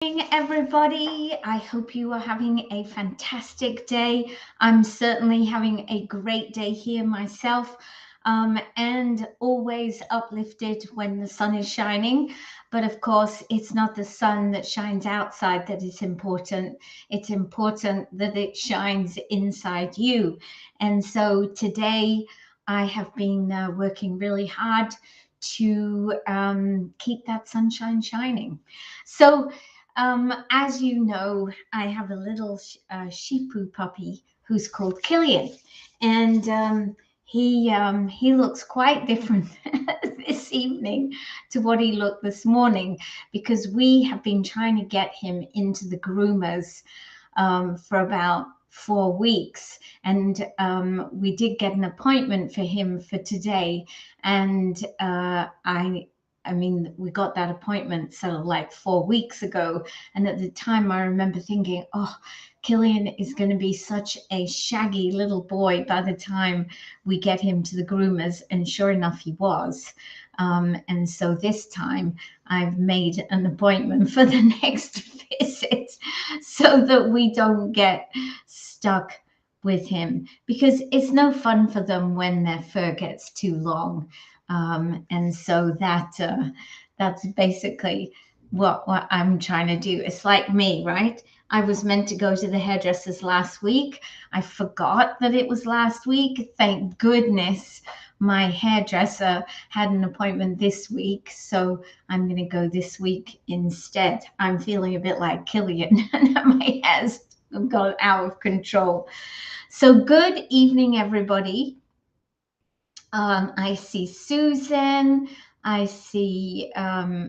Morning, everybody. I hope you are having a fantastic day. I'm certainly having a great day here myself, and always uplifted when the sun is shining. But of course, it's not the sun that shines outside that is important. It's important that it shines inside you. And so today, I have been working really hard to keep that sunshine shining. So, as you know, I have a little Shih puppy who's called Killian, and he looks quite different this evening to what he looked this morning because we have been trying to get him into the groomers for about 4 weeks, and we did get an appointment for him for today, and I mean, we got that appointment sort of like 4 weeks ago. And at the time, I remember thinking, oh, Killian is going to be such a shaggy little boy by the time we get him to the groomers. And sure enough, he was. And so this time, I've made an appointment for the next visit so that we don't get stuck with him, because it's no fun for them when their fur gets too long. And so that's basically what I'm trying to do. It's like me, right? I was meant to go to the hairdressers last week. I forgot that it was last week. Thank goodness my hairdresser had an appointment this week, so I'm going to go this week instead. I'm feeling a bit like Killian. My hair's gone out of control. So good evening, everybody. I see Susan, I see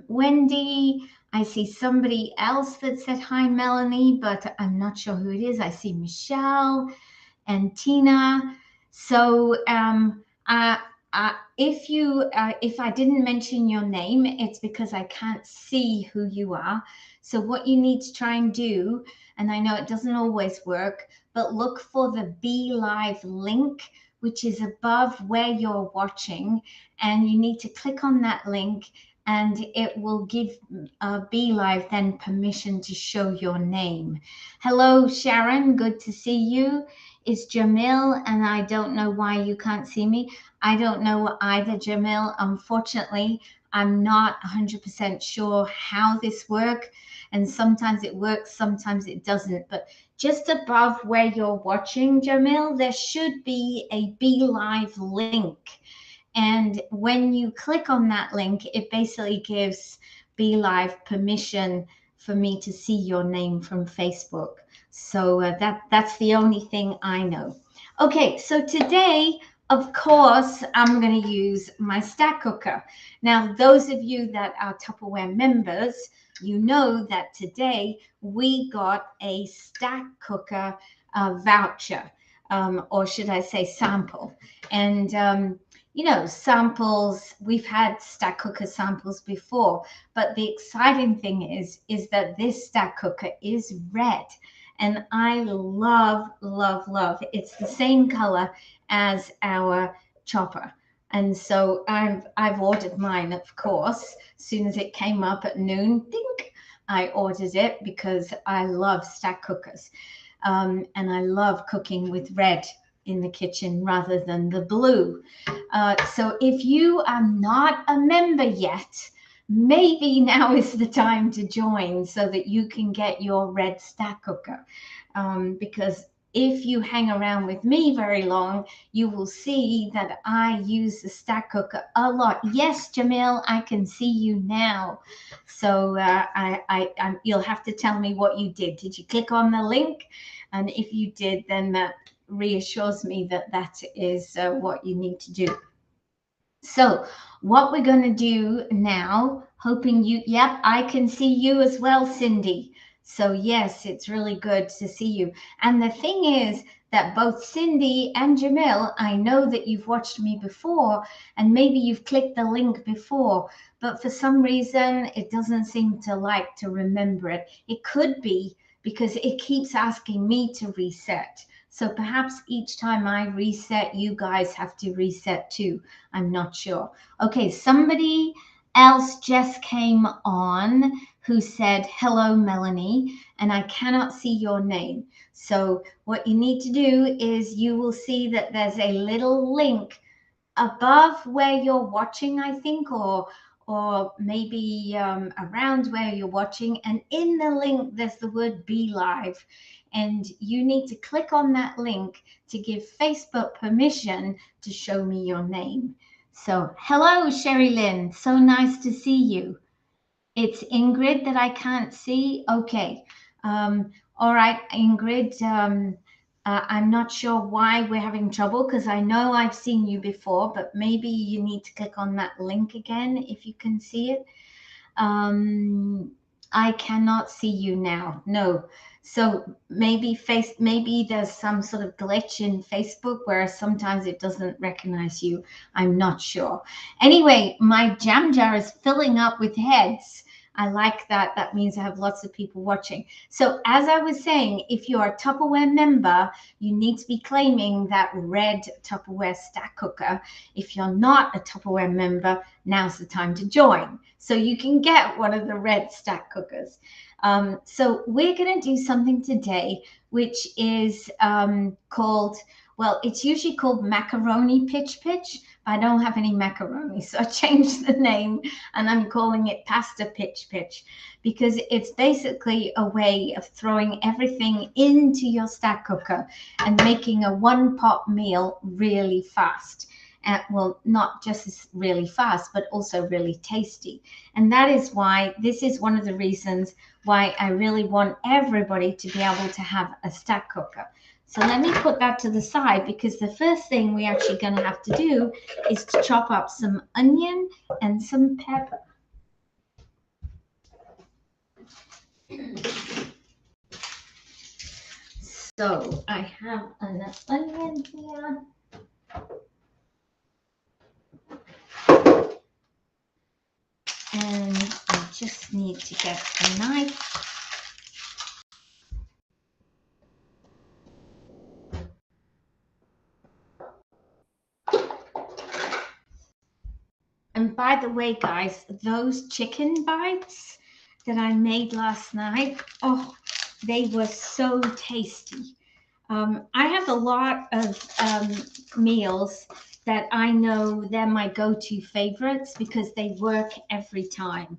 Wendy, I see somebody else that said hi, Melanie, but I'm not sure who it is. I see Michelle and Tina. So if I didn't mention your name, it's because I can't see who you are. So what you need to try and do, and I know it doesn't always work, but look for the Be Live link, which is above where you're watching, and you need to click on that link, and it will give Be Live then permission to show your name. Hello, Sharon. Good to see you. It's Jamil, and I don't know why you can't see me. I don't know either, Jamil. Unfortunately, I'm not 100% sure how this works, and sometimes it works, sometimes it doesn't. But just above where you're watching, Jamil, there should be a Be Live link. And when you click on that link, it basically gives Be Live permission for me to see your name from Facebook. So that's the only thing I know. Okay, so today, of course, I'm going to use my stack cooker. Now, those of you that are Tupperware members, you know that today we got a stack cooker voucher, or should I say sample. And samples, we've had stack cooker samples before, but the exciting thing is that this stack cooker is red, and I love, love, love. It's the same color as our chopper. And so I've ordered mine, of course. As soon as it came up at noon, think I ordered it because I love stack cookers. And I love cooking with red in the kitchen rather than the blue. So if you are not a member yet, maybe now is the time to join so that you can get your red stack cooker. Because if you hang around with me very long, you will see that I use the stack cooker a lot. Yes, Jamil, I can see you now. So you'll have to tell me what you did. Did you click on the link? And if you did, then that reassures me that that is what you need to do. So what we're going to do now, hoping you, yep, I can see you as well, Cindy. So yes, it's really good to see you. And the thing is that both Cindy and Jamil, I know that you've watched me before, and maybe you've clicked the link before, but for some reason it doesn't seem to like to remember it. It could be because it keeps asking me to reset. So perhaps each time I reset, you guys have to reset too. I'm not sure. Okay, somebody else just came on who said, hello, Melanie, and I cannot see your name. So what you need to do is you will see that there's a little link above where you're watching, I think, or maybe around where you're watching. And in the link, there's the word Be Live. And you need to click on that link to give Facebook permission to show me your name. So, hello, Sherry Lynn. So nice to see you. It's Ingrid that I can't see. Okay. All right, Ingrid. I'm not sure why we're having trouble because I know I've seen you before, but maybe you need to click on that link again if you can see it. I cannot see you now. No. So maybe there's some sort of glitch in Facebook where sometimes it doesn't recognize you. I'm not sure. Anyway, my jam jar is filling up with heads. I like that. That means I have lots of people watching. So as I was saying, if you're a Tupperware member, you need to be claiming that red Tupperware stack cooker. If you're not a Tupperware member, now's the time to join. So you can get one of the red stack cookers. So we're going to do something today, which is called, well, it's usually called macaroni pitch pitch. I don't have any macaroni, so I changed the name and I'm calling it pasta pitch pitch because it's basically a way of throwing everything into your stack cooker and making a one-pot meal really fast. Well, not just really fast, but also really tasty. And that is why this is one of the reasons why I really want everybody to be able to have a stack cooker. So let me put that to the side because the first thing we're actually going to have to do is to chop up some onion and some pepper. So I have an onion here. And I just need to get a knife. And by the way, guys, those chicken bites that I made last night, oh, they were so tasty. I have a lot of meals that I know they're my go-to favorites because they work every time.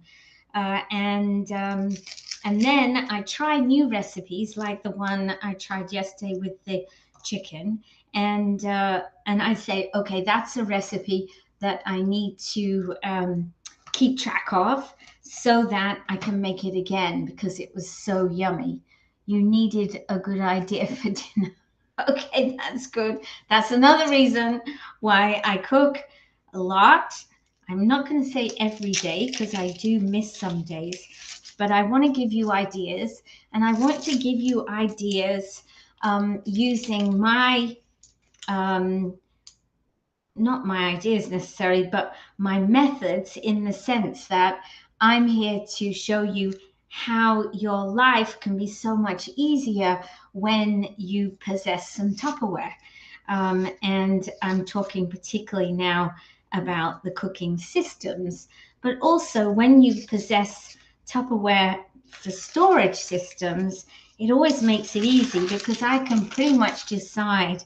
And then I try new recipes like the one I tried yesterday with the chicken. And I say, okay, that's a recipe that I need to keep track of so that I can make it again because it was so yummy. You needed a good idea for dinner. Okay, that's good. That's another reason why I cook a lot. I'm not going to say every day because I do miss some days, but I want to give you ideas, and I want to give you ideas using my not my ideas necessarily, but my methods, in the sense that I'm here to show you how your life can be so much easier when you possess some Tupperware. And I'm talking particularly now about the cooking systems, but also when you possess Tupperware for storage systems, it always makes it easy because I can pretty much decide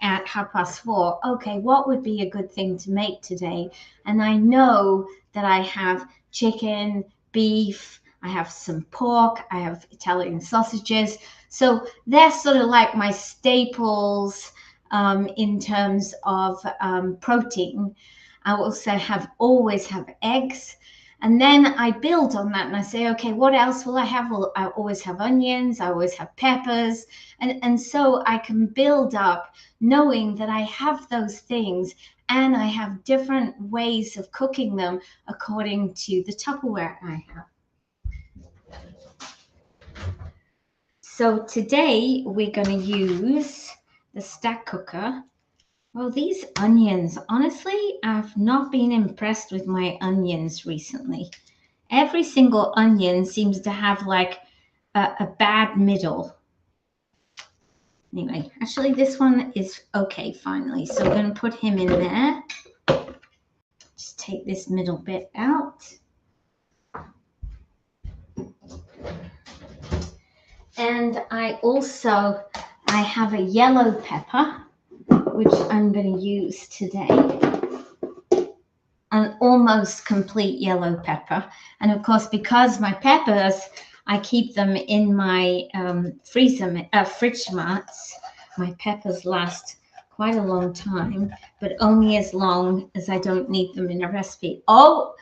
at 4:30, okay, what would be a good thing to make today? And I know that I have chicken, beef, I have some pork, I have Italian sausages. So they're sort of like my staples in terms of protein. I also always have eggs. And then I build on that and I say, okay, what else will I have? Well, I always have onions, I always have peppers. And so I can build up knowing that I have those things and I have different ways of cooking them according to the Tupperware I have. So today we're going to use the stack cooker. Well, these onions, honestly, I've not been impressed with my onions recently. Every single onion seems to have like a bad middle. Anyway, actually this one is okay finally. So we're going to put him in there. Just take this middle bit out. And I have a yellow pepper, which I'm going to use today. An almost complete yellow pepper. And of course, because my peppers, I keep them in my fridge marts. My peppers last quite a long time, but only as long as I don't need them in a recipe. Oh,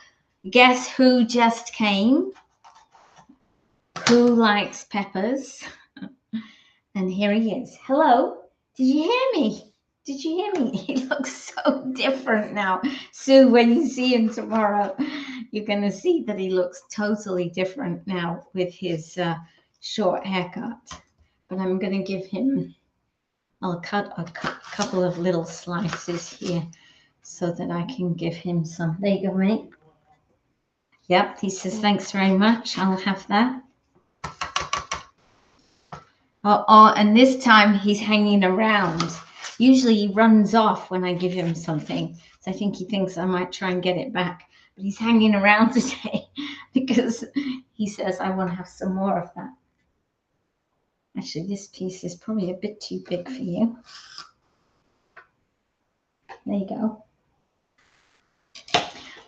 guess who just came? Who likes peppers? And here he is. Hello. Did you hear me? Did you hear me? He looks so different now. Sue, when you see him tomorrow, you're going to see that he looks totally different now with his short haircut. But I'm going to give him, I'll cut a couple of little slices here so that I can give him some. There you go, mate. Yep, he says, thanks very much. I'll have that. Oh, and this time he's hanging around. Usually he runs off when I give him something. So I think he thinks I might try and get it back. But he's hanging around today because he says, I want to have some more of that. Actually, this piece is probably a bit too big for you. There you go.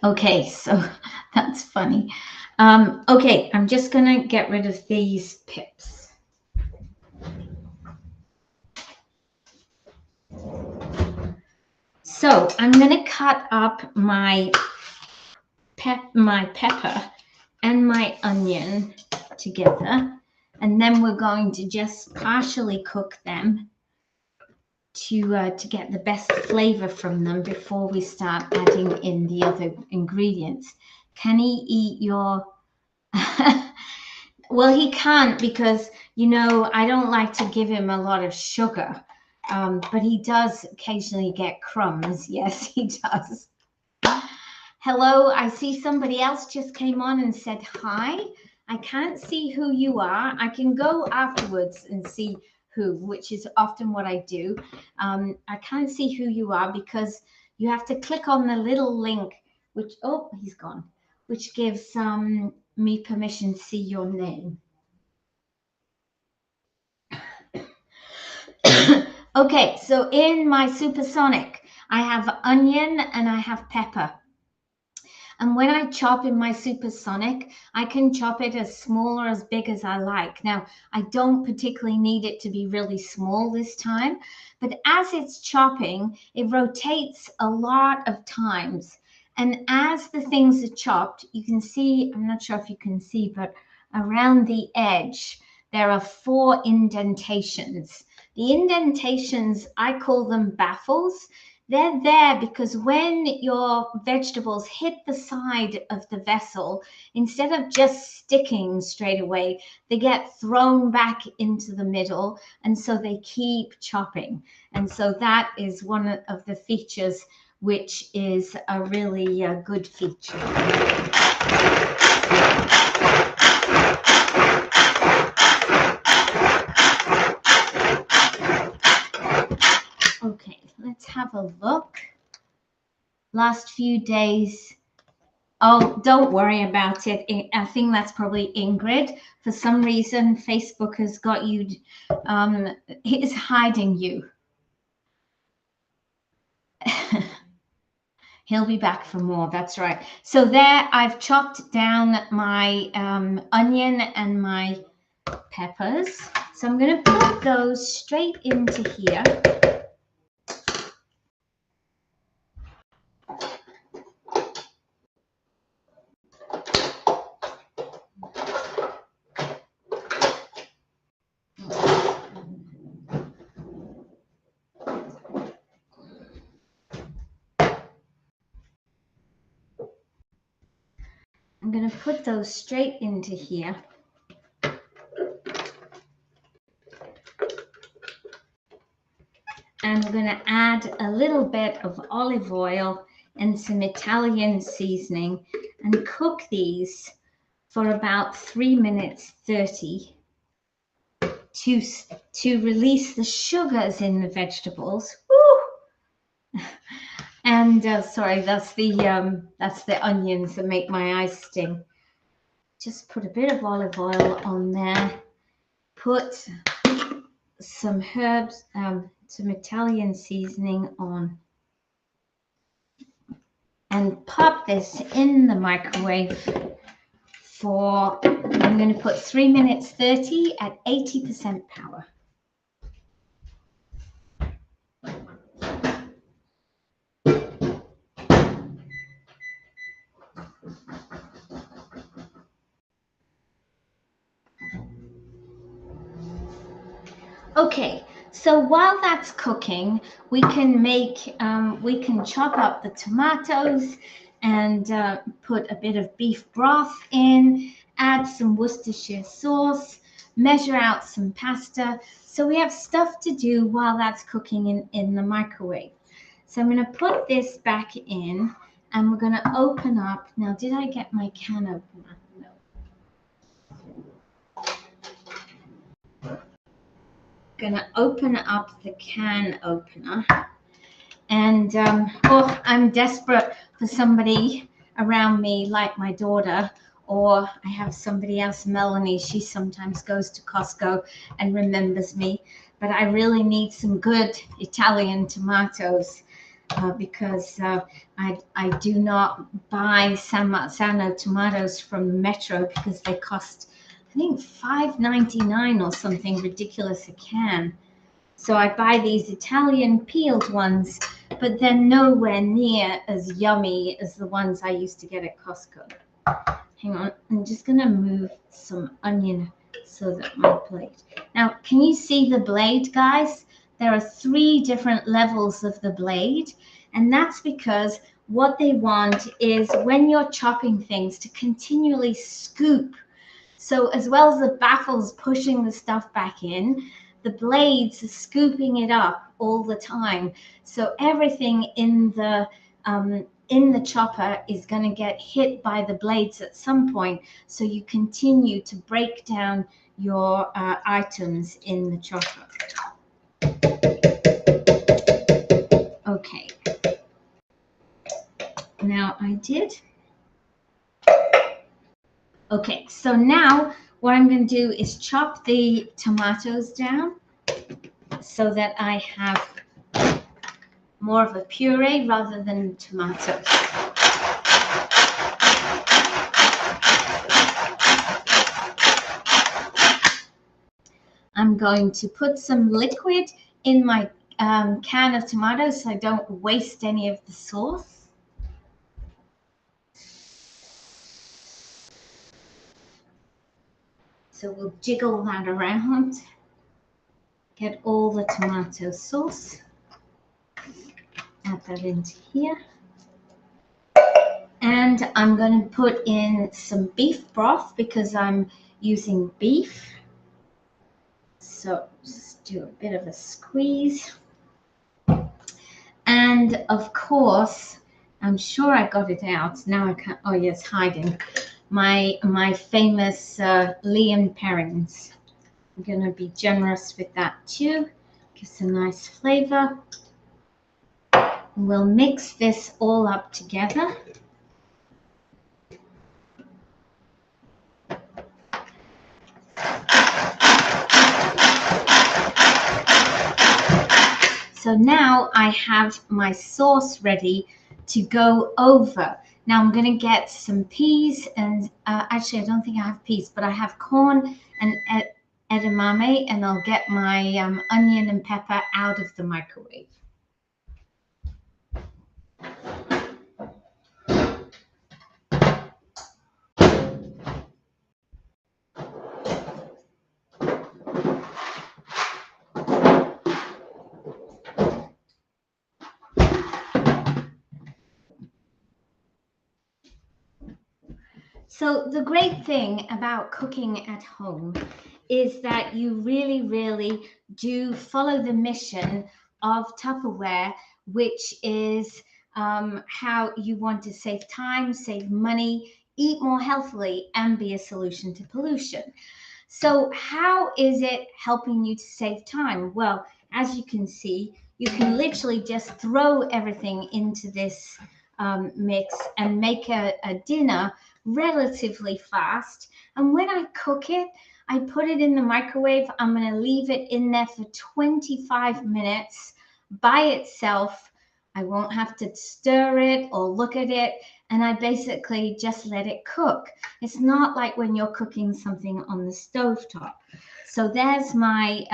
Okay, so that's funny. Okay, I'm just going to get rid of these pips. So I'm going to cut up my pepper and my onion together, and then we're going to just partially cook them to get the best flavor from them before we start adding in the other ingredients. Can he eat your... Well, he can't because, you know, I don't like to give him a lot of sugar. But he does occasionally get crumbs. Yes, he does. Hello, I see somebody else just came on and said hi. I can't see who you are. I can go afterwards and see who, which is often what I do. I can't see who you are because you have to click on the little link, which, oh, he's gone, which gives me permission to see your name. Okay, so in my supersonic, I have onion and I have pepper. And when I chop in my supersonic, I can chop it as small or as big as I like. Now, I don't particularly need it to be really small this time, but as it's chopping, it rotates a lot of times. And as the things are chopped, you can see, I'm not sure if you can see, but around the edge, there are 4 indentations. The indentations, I call them baffles. They're there because when your vegetables hit the side of the vessel, instead of just sticking straight away, they get thrown back into the middle, and so they keep chopping. And so that is one of the features, which is a really good feature. Okay, let's have a look. Last few days. Oh, don't worry about it. I think that's probably Ingrid. For some reason, Facebook has got you, is hiding you. He'll be back for more. That's right. So there, I've chopped down my onion and my peppers. So I'm going to put those straight into here. I'm going to put those straight into here. And we're going to add a little bit of olive oil and some Italian seasoning and cook these for about 3 minutes 30 to release the sugars in the vegetables. Woo! And sorry, that's the onions that make my eyes sting. Just put a bit of olive oil on there. Put some herbs, some Italian seasoning on, and pop this in the microwave for, I'm going to put 3 minutes 30 at 80% power. Okay, so while that's cooking, we can chop up the tomatoes and put a bit of beef broth in, add some Worcestershire sauce, measure out some pasta. So we have stuff to do while that's cooking in the microwave. So I'm going to put this back in, and we're going to open up. Now, did I get my can opener? No. Going to open up the can opener, and oh, I'm desperate for somebody around me like my daughter, or I have somebody else, Melanie. She sometimes goes to Costco and remembers me, but I really need some good Italian tomatoes because I do not buy Sano tomatoes from Metro because they cost, I think, $5.99 or something ridiculous a can. So I buy these Italian peeled ones, but they're nowhere near as yummy as the ones I used to get at Costco. Hang on, I'm just going to move some onion so that my blade. Now, can you see the blade, guys? There are 3 different levels of the blade, and that's because what they want is when you're chopping things to continually scoop. So as well as the baffles pushing the stuff back in, the blades are scooping it up all the time. So everything in the chopper is going to get hit by the blades at some point. So you continue to break down your items in the chopper. Okay. Now I did. Okay, so now what I'm going to do is chop the tomatoes down so that I have more of a puree rather than tomatoes. I'm going to put some liquid in my can of tomatoes so I don't waste any of the sauce. So we'll jiggle that around, get all the tomato sauce, add that into here. And I'm going to put in some beef broth because I'm using beef. So just do a bit of a squeeze. And of course, I'm sure I got it out. Now I can't, oh yes, hiding. My famous Lea & Perrins. I'm going to be generous with that too. Gives a nice flavor. We'll mix this all up together. So now I have my sauce ready to go over. Now I'm going to get some peas and actually I don't think I have peas, but I have corn and edamame, and I'll get my onion and pepper out of the microwave. So the great thing about cooking at home is that you really, really do follow the mission of Tupperware, which is how you want to save time, save money, eat more healthily, and be a solution to pollution. So how is it helping you to save time? Well, as you can see, you can literally just throw everything into this mix and make a dinner relatively fast. And when I cook it, I put it in the microwave. I'm going to leave it in there for 25 minutes by itself. I won't have to stir it or look at it. And I basically just let it cook. It's not like when you're cooking something on the stovetop. So there's my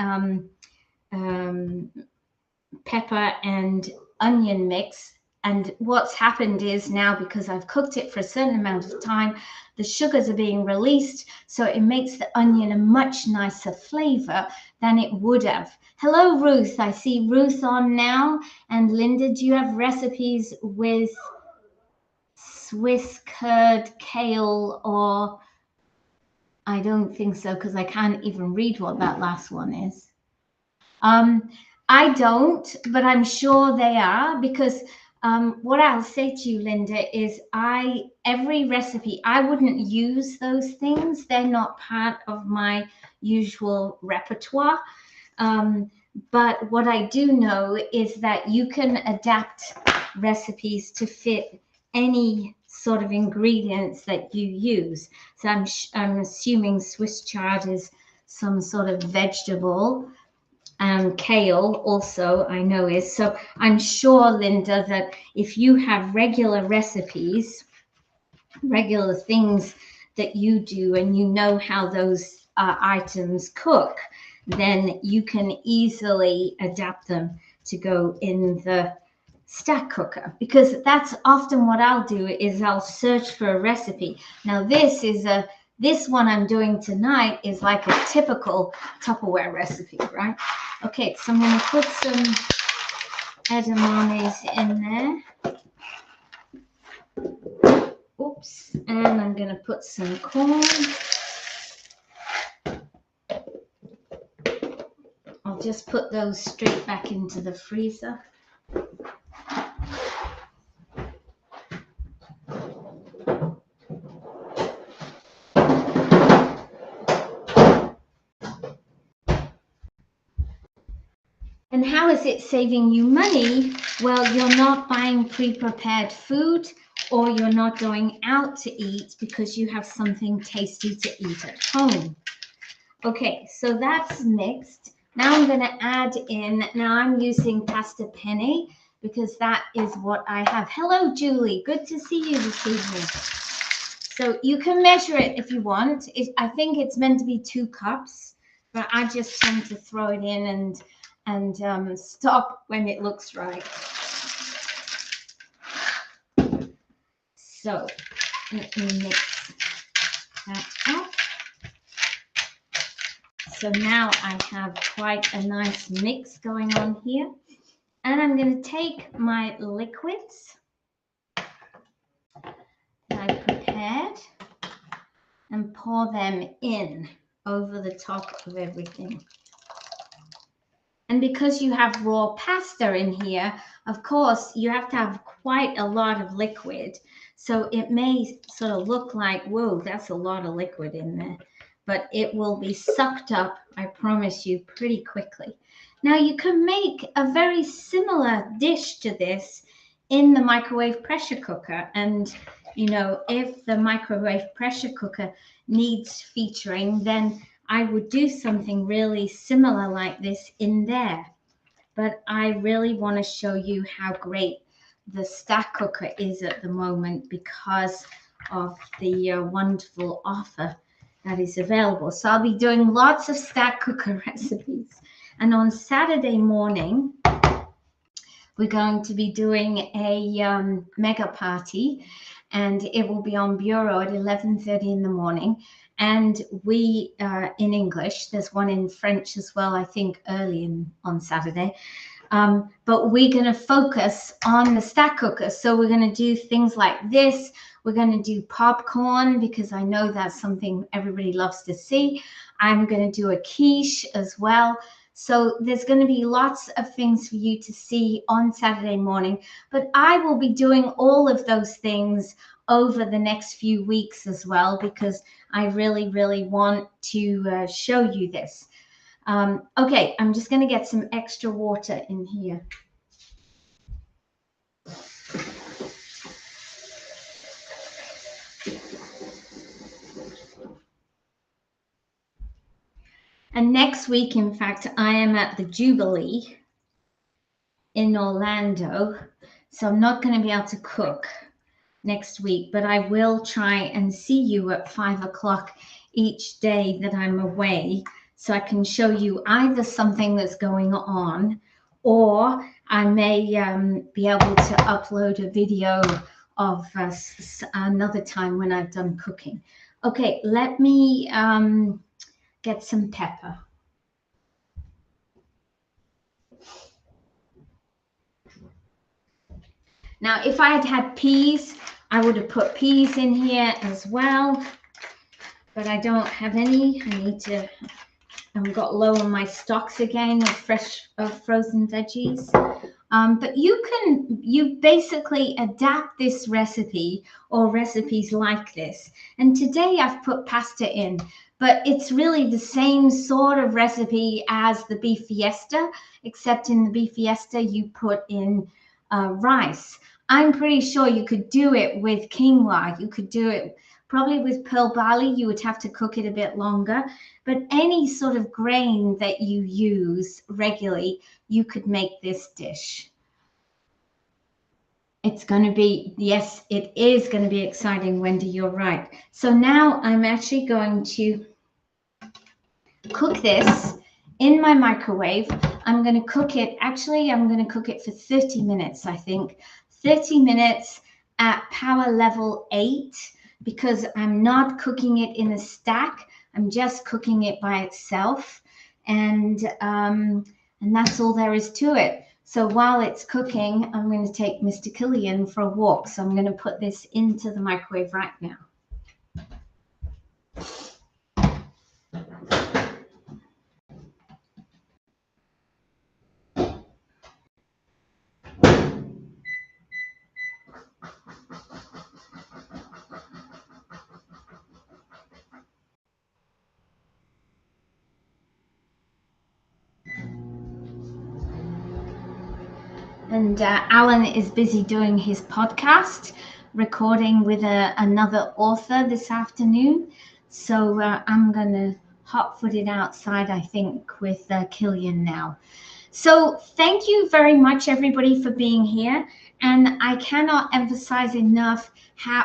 pepper and onion mix. And what's happened is now, because I've cooked it for a certain amount of time, the sugars are being released, so it makes the onion a much nicer flavor than it would have. Hello, Ruth. I see Ruth on now. And Linda, do you have recipes with Swiss curd, kale, or... I don't think so, because I can't even read what that last one is. I don't, but I'm sure they are, because what I'll say to you, Linda, is every recipe, I wouldn't use those things. They're not part of my usual repertoire. But what I do know is that you can adapt recipes to fit any sort of ingredients that you use. So I'm assuming Swiss chard is some sort of vegetable. Kale also I know is. So I'm sure, Linda, that if you have regular recipes, regular things that you do, and you know how those items cook, then you can easily adapt them to go in the stack cooker, because that's often what I'll do, is I'll search for a recipe. Now this one I'm doing tonight is like a typical Tupperware recipe, right? Okay, so I'm going to put some edamames in there. Oops, and I'm going to put some corn. I'll just put those straight back into the freezer. And how is it saving you money? Well, you're not buying pre-prepared food, or you're not going out to eat because you have something tasty to eat at home. Okay, so that's mixed. Now I'm going to add in, now I'm using pasta penne because that is what I have. Hello, Julie. Good to see you this evening. So you can measure it if you want. I think it's meant to be 2 cups, but I just tend to throw it in and stop when it looks right. So let me mix that up. So now I have quite a nice mix going on here. And I'm going to take my liquids that I prepared and pour them in over the top of everything. And because you have raw pasta in here, of course, you have to have quite a lot of liquid. So it may sort of look like, whoa, that's a lot of liquid in there. But it will be sucked up, I promise you, pretty quickly. Now, you can make a very similar dish to this in the microwave pressure cooker. And, you know, if the microwave pressure cooker needs featuring, then I would do something really similar like this in there. But I really want to show you how great the stack cooker is at the moment because of the wonderful offer that is available. So I'll be doing lots of stack cooker recipes. And on Saturday morning, we're going to be doing a mega party, and it will be on Bureau at 11:30 in the morning. And we, in English, there's one in French as well, I think early on Saturday. But we're going to focus on the stack cooker. So we're going to do things like this. We're going to do popcorn because I know that's something everybody loves to see. I'm going to do a quiche as well. So there's going to be lots of things for you to see on Saturday morning. But I will be doing all of those things over the next few weeks as well, because I really, really want to show you this. Okay, I'm just going to get some extra water in here. And next week, in fact, I am at the Jubilee in Orlando. So I'm not going to be able to cook next week, but I will try and see you at 5 o'clock each day that I'm away. So I can show you either something that's going on, or I may be able to upload a video of another time when I've done cooking. Okay, let me get some pepper. Now, if I had had peas, I would have put peas in here as well, but I don't have any. I need to, I've got low on my stocks again of frozen veggies. But you basically adapt this recipe or recipes like this. And today I've put pasta in, but it's really the same sort of recipe as the beef fiesta, except in the beef fiesta you put in rice. I'm pretty sure you could do it with quinoa. You could do it probably with pearl barley. You would have to cook it a bit longer, but any sort of grain that you use regularly, you could make this dish. It's going to be, yes, it is going to be exciting, Wendy, you're right. So now I'm actually going to cook this in my microwave. I'm going to cook it, actually, I'm going to cook it for 30 minutes, I think. 30 minutes at power level 8, because I'm not cooking it in a stack. I'm just cooking it by itself. And that's all there is to it. So while it's cooking, I'm going to take Mr. Killian for a walk. So I'm going to put this into the microwave right now. And Alan is busy doing his podcast, recording with another author this afternoon. So I'm going to hot-foot it outside, I think, with Killian now. So thank you very much, everybody, for being here. And I cannot emphasize enough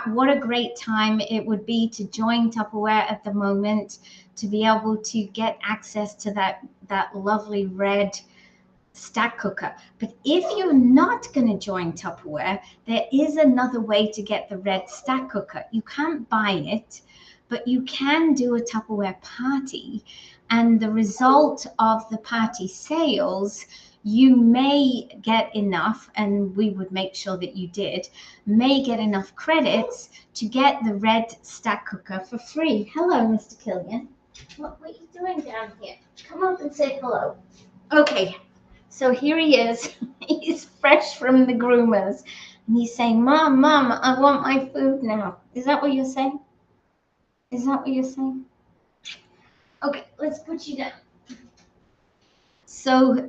what a great time it would be to join Tupperware at the moment, to be able to get access to that lovely red stack cooker. But if you're not going to join Tupperware, there is another way to get the red stack cooker. You can't buy it, but you can do a Tupperware party. And the result of the party sales, you may get enough, and we would make sure that you did, may get enough credits to get the red stack cooker for free. Hello, Mr. Killian. What are you doing down here? Come up and say hello. Okay. So here he is. He's fresh from the groomers. And he's saying, Mom, I want my food now. Is that what you're saying? Is that what you're saying? Okay, let's put you down. So,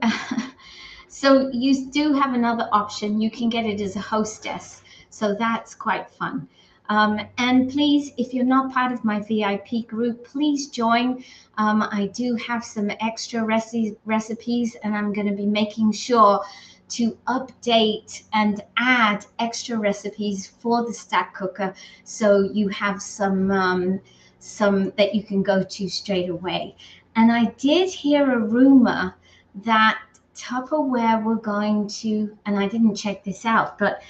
so you do have another option. You can get it as a hostess. So that's quite fun. And please, if you're not part of my VIP group, please join. I do have some extra recipes, and I'm going to be making sure to update and add extra recipes for the stack cooker, so you have some that you can go to straight away. And I did hear a rumor that Tupperware were going to, and I didn't check this out, but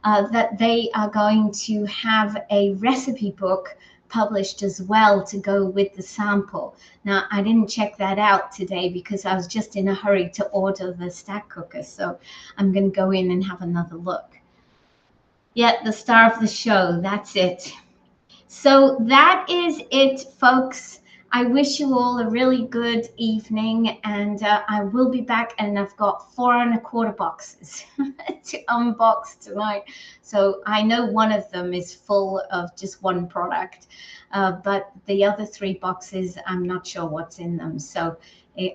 that they are going to have a recipe book published as well to go with the sample. Now, I didn't check that out today because I was just in a hurry to order the stack cooker. So I'm going to go in and have another look. Yeah, the star of the show. That's it. So that is it, folks. I wish you all a really good evening, and I will be back, and I've got 4 1/4 boxes to unbox tonight. So I know one of them is full of just one product. but the other 3 boxes, I'm not sure what's in them. So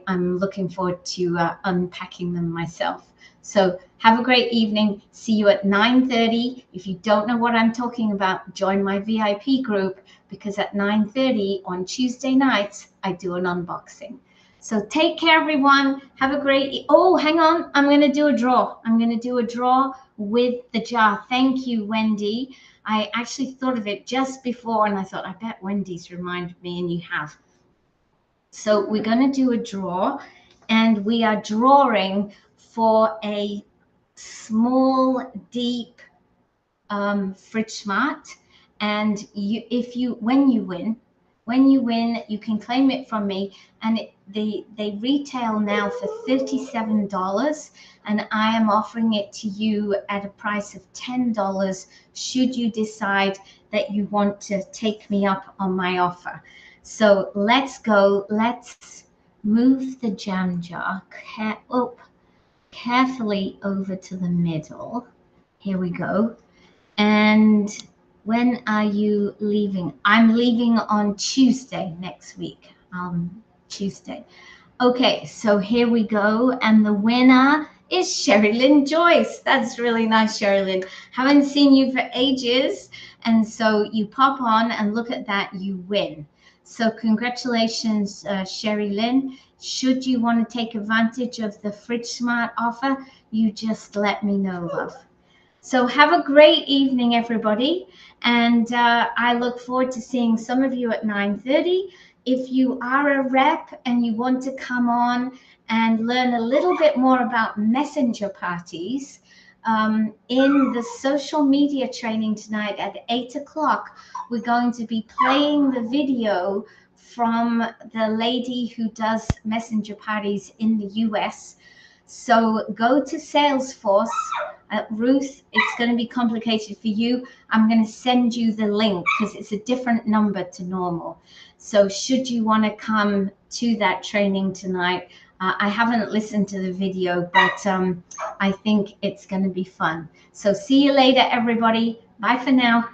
I'm looking forward to unpacking them myself. So have a great evening. See you at 9:30. If you don't know what I'm talking about, join my VIP group, because at 9:30 on Tuesday nights, I do an unboxing. So take care, everyone. Have a great... Oh, hang on. I'm going to do a draw. I'm going to do a draw with the jar. Thank you, Wendy. I actually thought of it just before, and I thought, I bet Wendy's reminded me, and you have. So we're going to do a draw, and we are drawing for a small, deep Fridge Smart. And when you win, you can claim it from me, and they retail now for $37, and I am offering it to you at a price of $10 should you decide that you want to take me up on my offer. So let's go. Let's move the jam jar carefully over to the middle. Here we go. And when are you leaving? I'm leaving on Tuesday next week. Tuesday. Okay, so here we go. And the winner is Sherilyn Joyce. That's really nice, Sherilyn. Haven't seen you for ages. And so you pop on and look at that, you win. So congratulations, Sherilyn. Should you want to take advantage of the Fridge Smart offer, you just let me know, love. So have a great evening, everybody. And I look forward to seeing some of you at 9:30. If you are a rep and you want to come on and learn a little bit more about messenger parties, in the social media training tonight at 8 o'clock, we're going to be playing the video from the lady who does messenger parties in the US. So go to Salesforce. Ruth, it's going to be complicated for you. I'm going to send you the link because it's a different number to normal. So should you want to come to that training tonight, I haven't listened to the video, but I think it's going to be fun. So see you later, everybody. Bye for now.